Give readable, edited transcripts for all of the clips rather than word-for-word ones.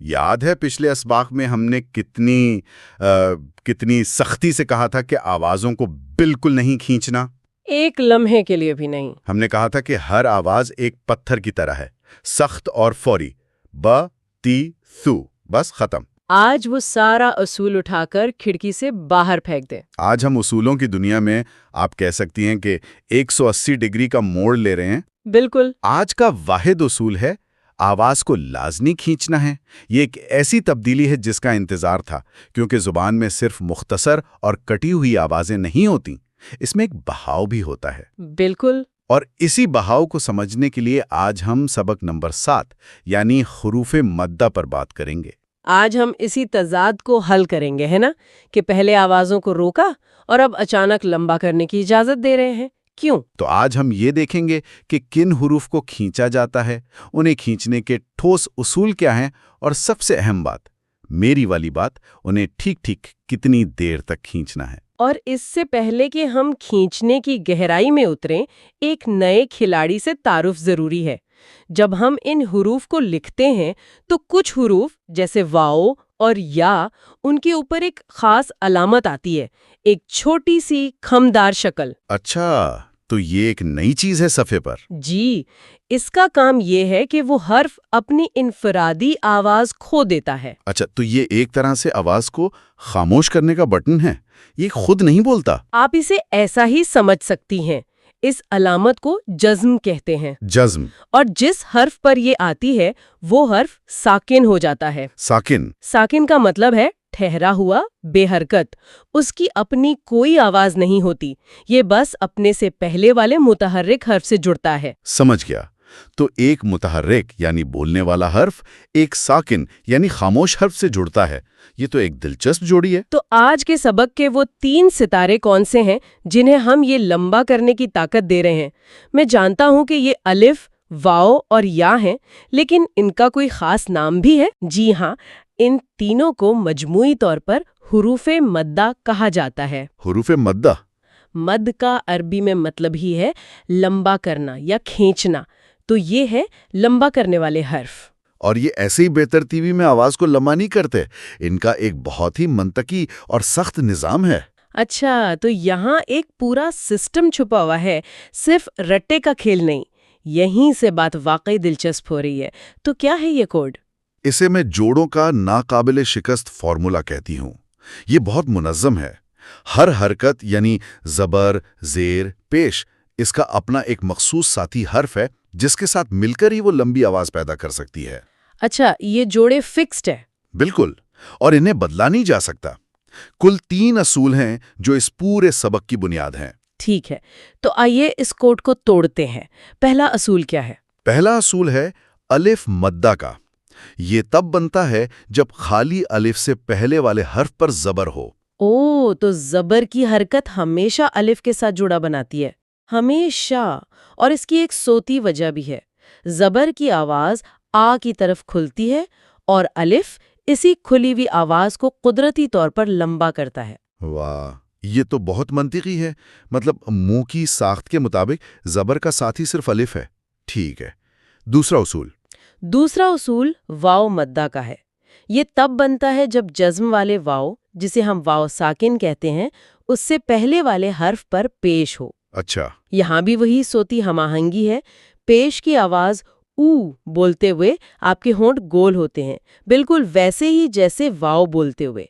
یاد ہے پچھلے اسباق میں ہم نے کتنی سختی سے کہا تھا کہ آوازوں کو بالکل نہیں کھینچنا؟ ایک لمحے کے لیے بھی نہیں۔ ہم نے کہا تھا کہ ہر آواز ایک پتھر کی طرح ہے، سخت اور فوری، ب تی ثو، بس ختم۔ آج وہ سارا اصول اٹھا کر کھڑکی سے باہر پھینک دیں۔ آج ہم اصولوں کی دنیا میں آپ کہہ سکتی ہیں کہ 180 ڈگری کا موڑ لے رہے ہیں۔ بالکل۔ آج کا واحد اصول ہے آواز کو لازمی کھینچنا ہے۔ یہ ایک ایسی تبدیلی ہے جس کا انتظار تھا، کیونکہ زبان میں صرف مختصر اور کٹی ہوئی آوازیں نہیں ہوتیں، اس میں ایک بہاؤ بھی ہوتا ہے۔ بالکل۔ اور اسی بہاؤ کو سمجھنے کے لیے آج ہم سبق نمبر 7 یعنی حروف مدہ پر بات کریں گے۔ آج ہم اسی تضاد کو حل کریں گے، ہے نا، کہ پہلے آوازوں کو روکا اور اب اچانک لمبا کرنے کی اجازت دے رہے ہیں، کیوں؟ تو آج ہم یہ دیکھیں گے کہ کن حروف کو کھینچا جاتا ہے، انہیں کھینچنے کے ٹھوس اصول کیا ہیں، اور سب سے اہم بات، میری والی بات، انہیں ٹھیک ٹھیک کتنی دیر تک کھینچنا ہے۔ اور اس سے پہلے کہ ہم کھینچنے کی گہرائی میں اتریں، ایک نئے کھلاڑی سے تعارف ضروری ہے۔ جب ہم ان حروف کو لکھتے ہیں تو کچھ حروف جیسے واؤ اور یا، ان کے اوپر ایک خاص علامت آتی ہے، ایک چھوٹی سی خمدار شکل۔ اچھا، تو یہ ایک نئی چیز ہے صفحے پر؟ جی، اس کا کام یہ ہے کہ وہ حرف اپنی انفرادی آواز کھو دیتا ہے۔ اچھا، تو یہ ایک طرح سے آواز کو خاموش کرنے کا بٹن ہے، یہ خود نہیں بولتا؟ آپ اسے ایسا ہی سمجھ سکتی ہیں۔ اس علامت کو جزم کہتے ہیں۔ جزم؟ اور جس حرف پر یہ آتی ہے وہ حرف ساکن ہو جاتا ہے۔ ساکن؟ ساکن کا مطلب ہے ٹھہرا ہوا، بے حرکت۔ اس کی اپنی کوئی آواز نہیں ہوتی، یہ بس اپنے سے پہلے والے متحرک حرف سے جڑتا ہے۔ سمجھ گیا۔ تو ایک متحرک یعنی بولنے والا حرف ایک ساکن یعنی خاموش حرف سے جڑتا ہے، یہ تو ایک دلچسپ جوڑی ہے۔ تو آج کے سبق کے وہ 3 ستارے کون سے ہیں جنہیں ہم یہ لمبا کرنے کی طاقت دے رہے ہیں؟ میں جانتا ہوں کہ یہ الف، واؤ اور یا ہیں، لیکن ان کا کوئی خاص نام بھی ہے؟ جی ہاں، ان تینوں کو مجموعی طور پر حروف مدہ کہا جاتا ہے۔ حروف مدہ؟ مد کا عربی میں مطلب ہی ہے لمبا کرنا یا کھینچنا، تو یہ ہے لمبا کرنے والے حرف۔ اور یہ ایسے ہی بے ترتیبی میں آواز کو لمبا نہیں کرتے، ان کا ایک بہت ہی منطقی اور سخت نظام ہے۔ اچھا، تو یہاں ایک پورا سسٹم چھپا ہوا ہے، صرف رٹے کا کھیل نہیں۔ یہیں سے بات واقعی دلچسپ ہو رہی ہے۔ تو کیا ہے یہ کوڈ؟ اسے میں جوڑوں کا ناقابل شکست فارمولا کہتی ہوں۔ یہ بہت منظم ہے۔ ہر حرکت یعنی زبر، زیر، پیش، اس کا اپنا ایک مخصوص ساتھی حرف ہے جس کے ساتھ مل کر ہی وہ لمبی آواز پیدا کر سکتی ہے۔ اچھا، یہ جوڑے فکسڈ ہے؟ بالکل، اور انہیں بدلا نہیں جا سکتا۔ کل 3 اصول ہیں جو اس پورے سبق کی بنیاد ہیں۔ ٹھیک ہے، تو آئیے اس کوڈ کو توڑتے ہیں۔ پہلا اصول کیا ہے؟ پہلا اصول ہے الف مدہ کا۔ یہ تب بنتا ہے جب خالی الف سے پہلے والے حرف پر زبر ہو۔ تو زبر کی حرکت ہمیشہ الف کے ساتھ جڑا بناتی ہے، ہمیشہ۔ اور اس کی ایک صوتی وجہ بھی ہے۔ زبر کی آواز آ کی طرف کھلتی ہے اور الف اسی کھلی ہوئی آواز کو قدرتی طور پر لمبا کرتا ہے۔ واہ، یہ تو بہت منطقی ہے۔ مطلب منہ کی ساخت کے مطابق زبر کا ساتھی صرف الف ہے۔ ٹھیک ہے، دوسرا اصول؟ دوسرا اصول واؤ مدہ کا ہے۔ یہ تب بنتا ہے جب جزم والے واؤ، جسے ہم واؤ ساکن کہتے ہیں، اس سے پہلے والے حرف پر پیش ہو۔ اچھا، یہاں بھی وہی صوتی ہم آہنگی ہے۔ پیش کی آواز او بولتے ہوئے آپ کے ہونٹ گول ہوتے ہیں، بالکل ویسے ہی جیسے واؤ بولتے ہوئے۔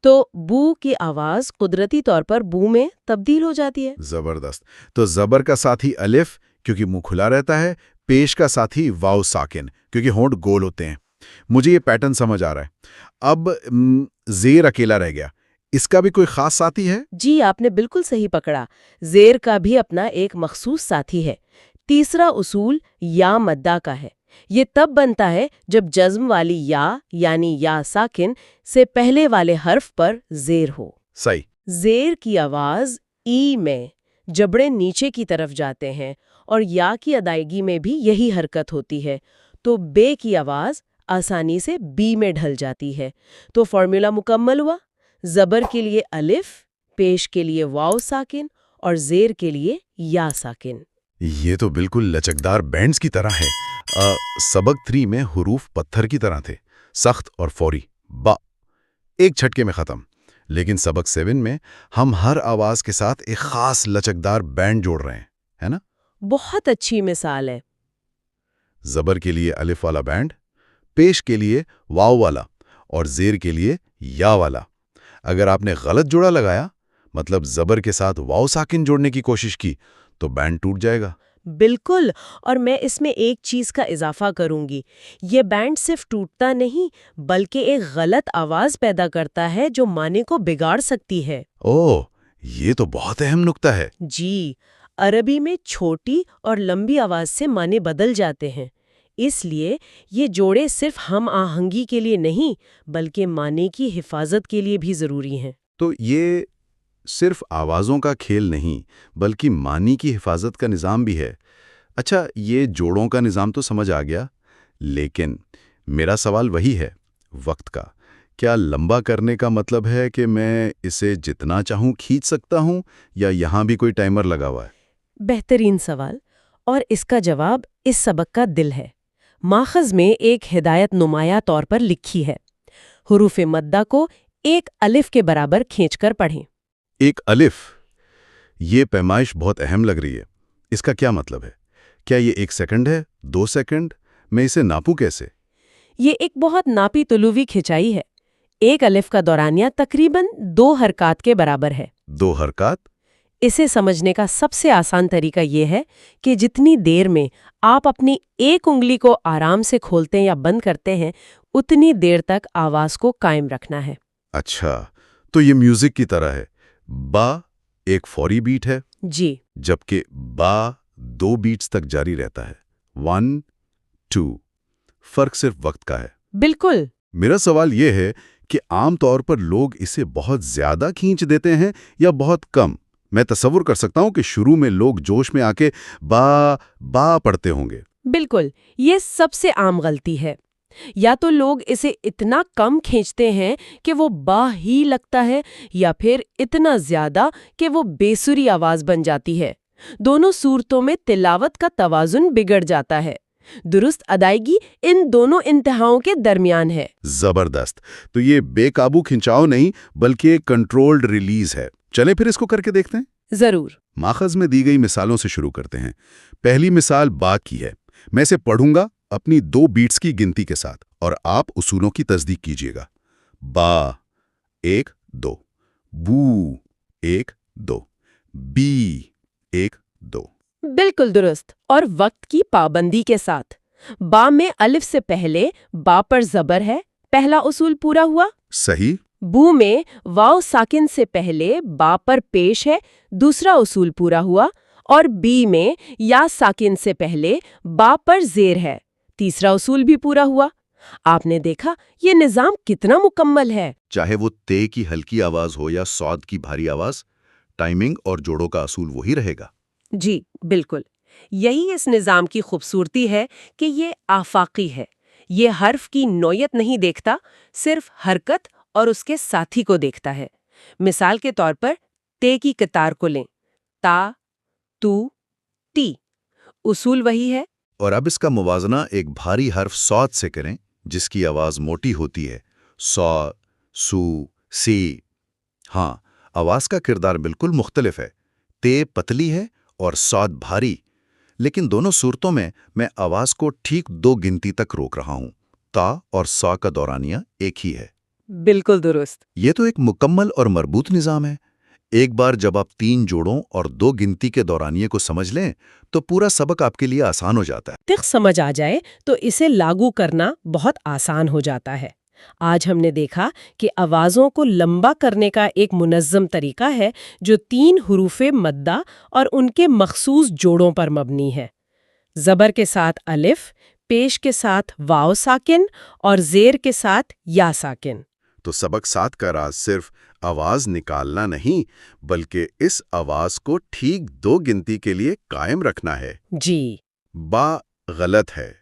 تو بو کی آواز قدرتی طور پر بو میں تبدیل ہو جاتی ہے۔ زبردست۔ تو زبر کا ساتھی الف کیونکہ منہ کھلا رہتا ہے، پیش کا ساتھی واؤ ساکن کیونکہ ہونٹ گول ہوتے ہیں۔ مجھے یہ پیٹرن سمجھ آ رہا ہے۔ اب زیر اکیلا رہ گیا، اس کا بھی کوئی خاص ساتھی ہے؟ جی، آپ نے بالکل صحیح پکڑا۔ زیر کا بھی اپنا ایک مخصوص ساتھی ہے۔ تیسرا اصول یا مدہ کا ہے۔ یہ تب بنتا ہے جب جزم والی یا یعنی یا ساکن سے پہلے والے حرف پر زیر ہو۔ صحیح۔ زیر کی آواز ای میں جبڑے نیچے کی طرف جاتے ہیں اور یا کی ادائیگی میں بھی یہی حرکت ہوتی ہے، تو بے کی آواز آسانی سے بی میں ڈھل جاتی ہے۔ تو فارمولا مکمل ہوا۔ زبر کے لیے الف، پیش کے لیے واؤ ساکن اور زیر کے لیے یا ساکن۔ یہ تو بالکل لچکدار بینڈز کی طرح ہے۔ سبق 3 میں حروف پتھر کی طرح تھے، سخت اور فوری با ایک جھٹکے میں ختم. لیکن سبق 7 میں ہم ہر آواز کے ساتھ ایک خاص لچکدار بینڈ جوڑ رہے ہیں، ہے نا؟ بہت اچھی مثال ہے. زبر کے لیے الف والا بینڈ، پیش کے لیے واو والا اور زیر کے لیے یا والا. اگر آپ نے غلط جوڑا لگایا، مطلب زبر کے ساتھ واو ساکن جوڑنے کی کوشش کی، تو بینڈ ٹوٹ جائے گا. بالکل. اور میں اس میں ایک چیز کا اضافہ کروں گی. یہ بینڈ صرف ٹوٹتا نہیں بلکہ ایک غلط آواز پیدا کرتا ہے جو معنی کو بگاڑ سکتی ہے. اوہ، یہ تو بہت اہم نکتہ ہے. جی، عربی میں چھوٹی اور لمبی آواز سے معنی بدل جاتے ہیں. اس لیے یہ جوڑے صرف ہم آہنگی کے لیے نہیں بلکہ معنی کی حفاظت کے لیے بھی ضروری ہیں. تو یہ صرف آوازوں کا کھیل نہیں بلکہ معنی کی حفاظت کا نظام بھی ہے. اچھا، یہ جوڑوں کا نظام تو سمجھ آ گیا، لیکن میرا سوال وہی ہے، وقت کا. کیا لمبا کرنے کا مطلب ہے کہ میں اسے جتنا چاہوں کھینچ سکتا ہوں، یا یہاں بھی کوئی ٹائمر لگا ہوا ہے؟ بہترین سوال، اور اس کا جواب اس سبق کا دل ہے. ماخذ میں ایک ہدایت نمایاں طور پر لکھی ہے. حروف مدہ کو ایک الف کے برابر کھینچ کر پڑھیں. ایک الف، یہ پیمائش بہت اہم لگ رہی ہے. اس کا کیا مطلب ہے؟ کیا یہ 1 سیکنڈ ہے، 2 سیکنڈ؟ میں اسے ناپوں کیسے؟ یہ ایک بہت ناپی تلوی کھچائی ہے. ایک الف کا دورانیہ تقریباً 2 حرکات کے برابر ہے. 2 حرکات؟ اسے سمجھنے کا سب سے آسان طریقہ یہ ہے کہ جتنی دیر میں آپ اپنی ایک انگلی کو آرام سے کھولتے یا بند کرتے ہیں، اتنی دیر تک آواز کو قائم رکھنا ہے. اچھا، تو یہ میوزک کی طرح ہے. با ایک فوری بیٹ ہے، جی، جبکہ با 2 بیٹس تک جاری رہتا ہے. 1 2. فرق صرف وقت کا ہے. بالکل. میرا سوال یہ ہے کہ عام طور پر لوگ اسے بہت زیادہ کھینچ دیتے ہیں یا بہت کم؟ میں تصور کر سکتا ہوں کہ شروع میں لوگ جوش میں آ کے با پڑھتے ہوں گے. بالکل، یہ سب سے عام غلطی ہے. یا تو لوگ اسے اتنا کم کھینچتے ہیں کہ وہ با ہی لگتا ہے، یا پھر اتنا زیادہ کہ وہ بے سری آواز بن جاتی ہے. دونوں صورتوں میں تلاوت کا توازن بگڑ جاتا ہے. درست ادائیگی ان دونوں انتہاؤں کے درمیان ہے. زبردست. تو یہ بے قابو کھنچاؤ نہیں بلکہ کنٹرولڈ ریلیز ہے. چلیں پھر اس کو کر کے دیکھتے ہیں. ضرور. ماخذ میں دی گئی مثالوں سے شروع کرتے ہیں. پہلی مثال با کی ہے. میں اسے پڑھوں گا اپنی 2 بیٹس کی گنتی کے ساتھ، اور آپ اصولوں کی تصدیق کیجیے گا. با 1 2، بو 1 2، بی 1 2. بالکل درست، اور وقت کی پابندی کے ساتھ. با میں الف سے پہلے با پر زبر ہے، پہلا اصول پورا ہوا. صحیح. بو میں واو ساکن سے پہلے با پر پیش ہے، دوسرا اصول پورا ہوا. اور بی میں یا ساکن سے پہلے با پر زیر ہے، تیسرا اصول بھی پورا ہوا. آپ نے دیکھا یہ نظام کتنا مکمل ہے. چاہے وہ تے کی ہلکی آواز ہو یا صاد کی بھاری آواز، ٹائمنگ اور جوڑوں کا اصول وہی رہے گا. جی بالکل. یہی اس نظام کی خوبصورتی ہے کہ یہ آفاقی ہے. یہ حرف کی نوعیت نہیں دیکھتا، صرف حرکت اور اس کے ساتھی کو دیکھتا ہے. مثال کے طور پر تے کی قطار کو لیں، تا، تو، تی. اصول وہی ہے. اور اب اس کا موازنہ ایک بھاری حرف صاد سے کریں جس کی آواز موٹی ہوتی ہے. سو، سو، سی. ہاں، آواز کا کردار بالکل مختلف ہے. تے پتلی ہے اور صاد بھاری، لیکن دونوں صورتوں میں آواز کو ٹھیک 2 گنتی تک روک رہا ہوں. تا اور سا کا دورانیہ ایک ہی ہے. بالکل درست. یہ تو ایک مکمل اور مربوط نظام ہے. ایک بار جب آپ 3 جوڑوں اور 2 گنتی کے دورانیے کو سمجھ لیں تو پورا سبق آپ کے لیے آسان ہو جاتا ہے. تک سمجھ آ جائے تو اسے لاگو کرنا بہت آسان ہو جاتا ہے. آج ہم نے دیکھا کہ آوازوں کو لمبا کرنے کا ایک منظم طریقہ ہے جو 3 حروف مدہ اور ان کے مخصوص جوڑوں پر مبنی ہے. زبر کے ساتھ الف، پیش کے ساتھ واو ساکن اور زیر کے ساتھ یا ساکن. تو سبق 7 کا راز صرف آواز نکالنا نہیں بلکہ اس آواز کو ٹھیک 2 گنتی کے لیے قائم رکھنا ہے. جی. با غلط ہے،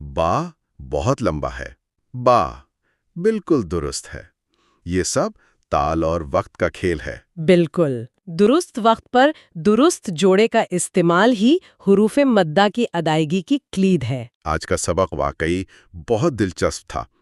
با بہت لمبا ہے، با بالکل درست ہے. یہ سب تال اور وقت کا کھیل ہے. بالکل. درست وقت پر درست جوڑے کا استعمال ہی حروف مدہ کی ادائیگی کی کلید ہے. آج کا سبق واقعی بہت دلچسپ تھا.